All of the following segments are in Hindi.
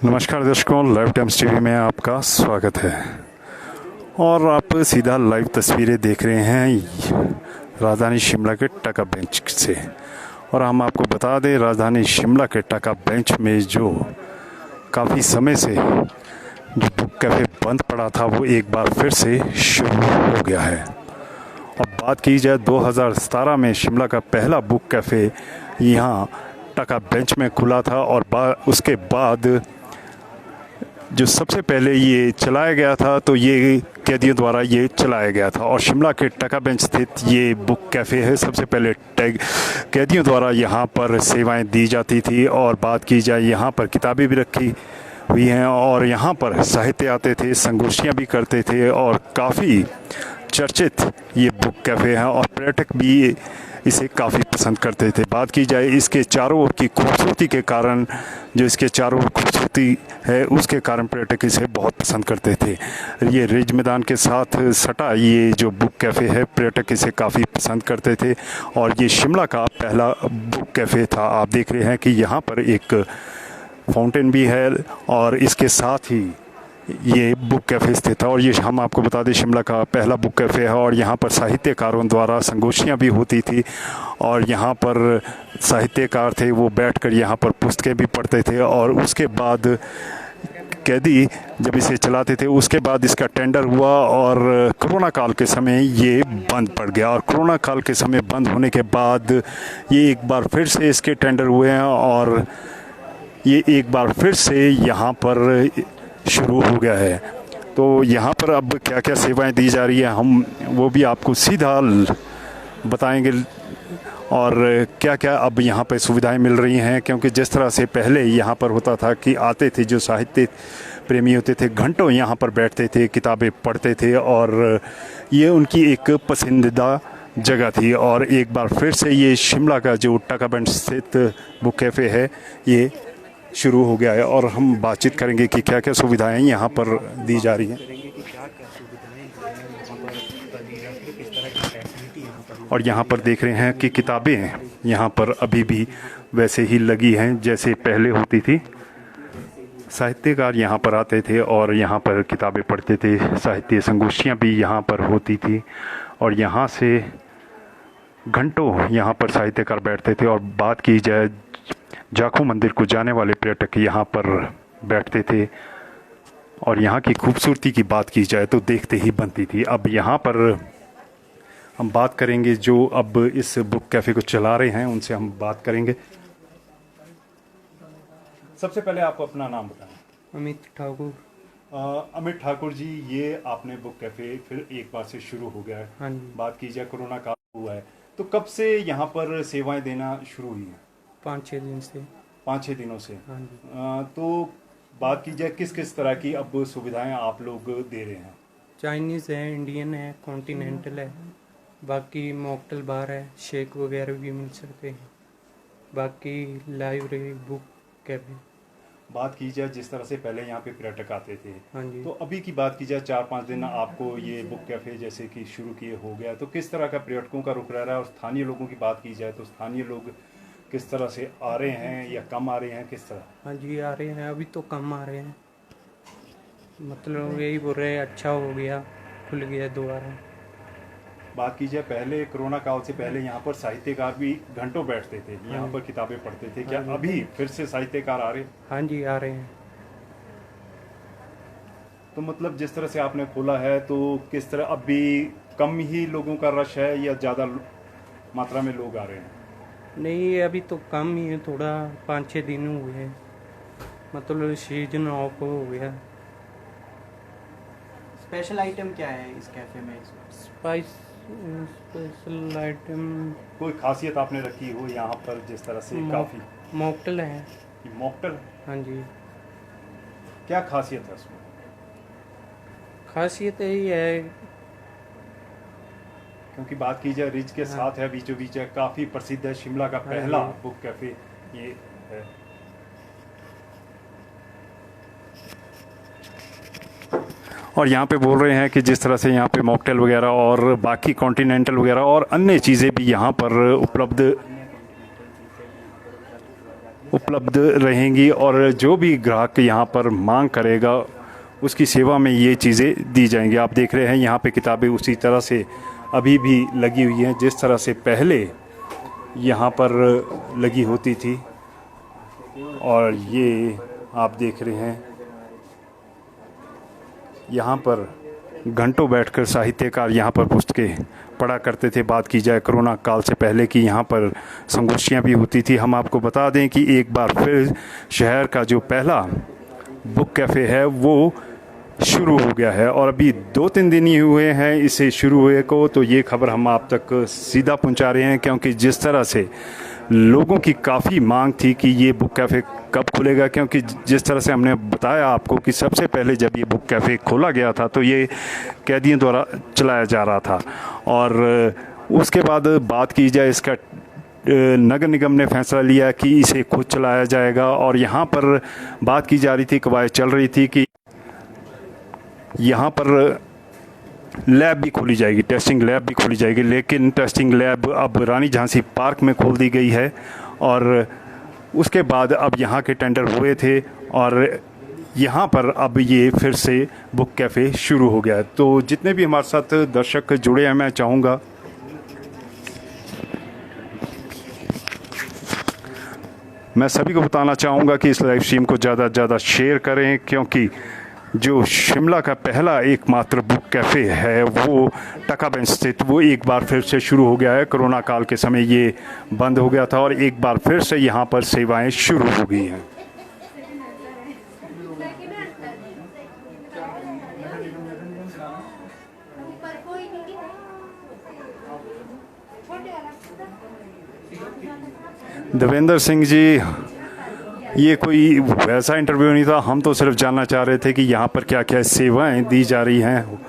नमस्कार दर्शकों, लाइव टाइम्स टीवी में आपका स्वागत है। और आप सीधा लाइव तस्वीरें देख रहे हैं राजधानी शिमला के टका बेंच से। और हम आपको बता दें, राजधानी शिमला के टका बेंच में जो काफ़ी समय से जो बुक कैफ़े बंद पड़ा था, वो एक बार फिर से शुरू हो गया है। अब बात की जाए 2017 में शिमला का पहला बुक कैफ़े यहाँ टका बेंच में खुला था। और उसके बाद जो सबसे पहले ये चलाया गया था, तो ये कैदियों द्वारा ये चलाया गया था। और शिमला के टका बेंच स्थित ये बुक कैफ़े है। सबसे पहले कैदियों द्वारा यहाँ पर सेवाएं दी जाती थी। और बात की जाए, यहाँ पर किताबें भी रखी हुई हैं और यहाँ पर साहित्य आते थे, संगोष्ठियाँ भी करते थे। और काफ़ी चर्चित ये बुक कैफ़े है और पर्यटक भी इसे काफ़ी पसंद करते थे। बात की जाए इसके चारों ओर की खूबसूरती के कारण, जो इसके चारों ओर खूबसूरती है उसके कारण पर्यटक इसे बहुत पसंद करते थे। ये रिज मैदान के साथ सटा ये जो बुक कैफ़े है, पर्यटक इसे काफ़ी पसंद करते थे। और ये शिमला का पहला बुक कैफ़े था। आप देख रहे हैं कि यहाँ पर एक फाउंटेन भी है और इसके साथ ही ये बुक कैफ़े स्थित है। और ये हम आपको बता दें, शिमला का पहला बुक कैफ़े है। और यहाँ पर साहित्यकारों द्वारा संगोष्ठियाँ भी होती थी। और यहाँ पर साहित्यकार थे, वो बैठकर यहाँ पर पुस्तकें भी पढ़ते थे। और उसके बाद कैदी जब इसे चलाते थे, उसके बाद इसका टेंडर हुआ और कोरोना काल के समय ये बंद पड़ गया। और कोरोना काल के समय बंद होने के बाद ये एक बार फिर से इसके टेंडर हुए हैं और ये एक बार फिर से यहाँ पर शुरू हो गया है। तो यहाँ पर अब क्या क्या सेवाएं दी जा रही है, हम वो भी आपको सीधा बताएंगे। और क्या क्या अब यहाँ पर सुविधाएं मिल रही हैं, क्योंकि जिस तरह से पहले यहाँ पर होता था कि आते थे जो साहित्य प्रेमी होते थे, घंटों यहाँ पर बैठते थे, किताबें पढ़ते थे और ये उनकी एक पसंदीदा जगह थी। और एक बार फिर से ये शिमला का जो टका बेंच स्थित बुक कैफ़े है, ये शुरू हो गया है। और हम बातचीत करेंगे कि क्या क्या सुविधाएं यहाँ पर दी जा रही हैं और यहाँ पर देख रहे हैं कि किताबें यहाँ पर अभी भी वैसे ही लगी हैं जैसे पहले होती थी। साहित्यकार यहाँ पर आते थे और यहाँ पर किताबें पढ़ते थे। साहित्य संगोष्ठियाँ भी यहाँ पर होती थी और यहाँ से घंटों यहाँ पर साहित्यकार बैठते थे। और बात की जाए, जाखू मंदिर को जाने वाले पर्यटक यहाँ पर बैठते थे। और यहाँ की खूबसूरती की बात की जाए तो देखते ही बनती थी। अब यहाँ पर हम बात करेंगे जो अब इस बुक कैफ़े को चला रहे हैं, उनसे हम बात करेंगे। सबसे पहले आप अपना नाम बताएं। अमित ठाकुर। अमित ठाकुर जी, ये आपने बुक कैफ़े फिर एक बार से शुरू हो गया है। हाँ जी। बात की जाए, कोरोना काल हुआ है, तो कब से यहाँ पर सेवाएं देना शुरू हुई हैं? 5-6 दिन से। 5-6 दिनों से। हाँ जी। तो बात की जाए, किस किस तरह की अब सुविधाएं आप लोग दे रहे हैं? चाइनीज़ है, इंडियन है, कॉन्टिनेंटल है, बाकी मॉकटेल बार है, शेक वगैरह भी मिल सकते हैं। बाकी लाइब्रेरी, बुक कैफे। बात की जाए जिस तरह से पहले यहाँ पे पर्यटक आते थे, हाँ जी। तो अभी की बात की जाए, 4-5 दिन आपको ये बुक कैफ़े जैसे कि शुरू किए हो गया, तो किस तरह का पर्यटकों का रुख रह रहा है? और स्थानीय लोगों की बात की जाए तो स्थानीय लोग किस तरह से आ रहे हैं या कम आ रहे हैं, किस तरह? हाँ जी, आ रहे हैं, अभी तो कम आ रहे हैं। मतलब यही बोल रहे हैं, अच्छा हो गया, खुल गया दोबारा। बात की जाए, पहले कोरोना काल से पहले यहाँ पर साहित्यकार भी घंटों बैठते थे, यहाँ पर किताबें पढ़ते थे। क्या अभी फिर से साहित्यकार आ रहे? हाँ जी, आ रहे हैं। तो मतलब जिस तरह से आपने खोला है, तो किस तरह अभी कम ही लोगों का रश है या ज़्यादा मात्रा में लोग आ रहे हैं? नहीं, अभी तो कम ही है, थोड़ा 5-6 दिन हुए हैं, मतलब सीजन ऑफ हो गया। स्पेशल आइटम क्या है इस कैफे में? स्पेशल आइटम कोई खासियत आपने रखी हो यहाँ पर, जिस तरह से काफ़ी? मॉकटेल है। मॉकटेल? हाँ जी। क्या खासियत है उसमें? खासियत यही है, क्योंकि बात की जाए रिज के साथ है, बीचों बीच है, काफ़ी प्रसिद्ध है, शिमला का पहला बुक कैफ़े ये है। और यहाँ पे बोल रहे हैं कि जिस तरह से यहाँ पे मॉकटेल वगैरह और बाकी कॉन्टिनेंटल वगैरह और अन्य चीज़ें भी यहाँ पर उपलब्ध उपलब्ध रहेंगी और जो भी ग्राहक यहाँ पर मांग करेगा उसकी सेवा में ये चीज़ें दी जाएंगी। आप देख रहे हैं यहाँ पे किताबें उसी तरह से अभी भी लगी हुई हैं जिस तरह से पहले यहाँ पर लगी होती थी। और ये आप देख रहे हैं यहाँ पर घंटों बैठकर साहित्यकार यहाँ पर पुस्तकें पढ़ा करते थे। बात की जाए कोरोना काल से पहले की यहाँ पर संगोष्ठियाँ भी होती थी। हम आपको बता दें कि एक बार फिर शहर का जो पहला बुक कैफ़े है वो शुरू हो गया है और अभी 2-3 दिन ही हुए हैं इसे शुरू हुए को। तो ये खबर हम आप तक सीधा पहुंचा रहे हैं क्योंकि जिस तरह से लोगों की काफ़ी मांग थी कि ये बुक कैफ़े कब खुलेगा, क्योंकि जिस तरह से हमने बताया आपको कि सबसे पहले जब ये बुक कैफ़े खोला गया था तो ये कैदियों द्वारा चलाया जा रहा था और उसके बाद बात की जाए इसका नगर निगम ने फैसला लिया कि इसे खुद चलाया जाएगा। और यहाँ पर बात की जा रही थी, कवायद चल रही थी कि यहाँ पर लैब भी खोली जाएगी, टेस्टिंग लैब भी खोली जाएगी, लेकिन टेस्टिंग लैब अब रानी झांसी पार्क में खोल दी गई है। और उसके बाद अब यहाँ के टेंडर हुए थे और यहाँ पर अब ये फिर से बुक कैफ़े शुरू हो गया है। तो जितने भी हमारे साथ दर्शक जुड़े हैं, मैं चाहूँगा मैं सभी को बताना चाहूँगा कि इस लाइव स्ट्रीम को ज़्यादा से ज़्यादा शेयर करें, क्योंकि जो शिमला का पहला एकमात्र बुक कैफ़े है वो टकाबेंच स्थित वो एक बार फिर से शुरू हो गया है। कोरोना काल के समय ये बंद हो गया था और एक बार फिर से यहाँ पर सेवाएं शुरू हो गई हैं। देवेंद्र सिंह जी, ये कोई वैसा इंटरव्यू नहीं था, हम तो सिर्फ जानना चाह रहे थे कि यहाँ पर क्या क्या सेवाएं दी जा रही हैं।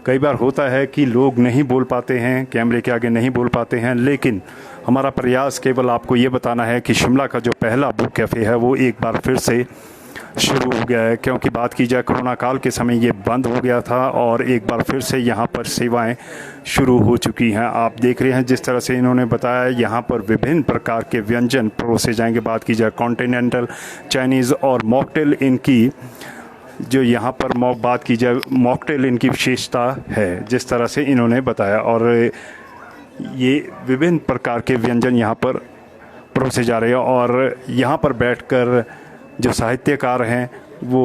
कई बार होता है कि लोग नहीं बोल पाते हैं, कैमरे के आगे नहीं बोल पाते हैं, लेकिन हमारा प्रयास केवल आपको ये बताना है कि शिमला का जो पहला बुक कैफ़े है वो एक बार फिर से शुरू हो गया है। क्योंकि बात की जाए कोरोना काल के समय ये बंद हो गया था और एक बार फिर से यहाँ पर सेवाएं शुरू हो चुकी हैं। आप देख रहे हैं जिस तरह से इन्होंने बताया, यहाँ पर विभिन्न प्रकार के व्यंजन परोसे जाएंगे। बात की जाए कॉन्टिनेंटल, चाइनीज़ और मॉकटेल, इनकी जो यहाँ पर बात की जाए मॉकटेल इनकी विशेषता है जिस तरह से इन्होंने बताया। और ये विभिन्न प्रकार के व्यंजन यहाँ पर परोसे जा रहे हैं और यहाँ पर बैठकर जो साहित्यकार हैं वो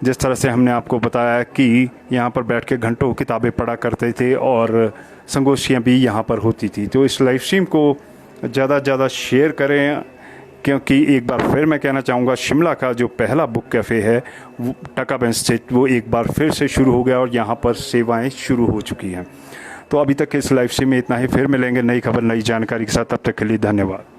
जिस तरह से हमने आपको बताया कि यहाँ पर बैठ के घंटों किताबें पढ़ा करते थे और संगोष्ठियाँ भी यहाँ पर होती थी। तो इस लाइव स्ट्रीम को ज़्यादा से ज़्यादा शेयर करें, क्योंकि एक बार फिर मैं कहना चाहूँगा शिमला का जो पहला बुक कैफ़े है वो टकाबेंच स्थित वो एक बार फिर से शुरू हो गया और यहाँ पर सेवाएँ शुरू हो चुकी हैं। तो अभी तक के इस लाइव स्ट्रीम में इतना ही, फिर मिलेंगे नई खबर नई जानकारी के साथ। तब तक के लिए धन्यवाद।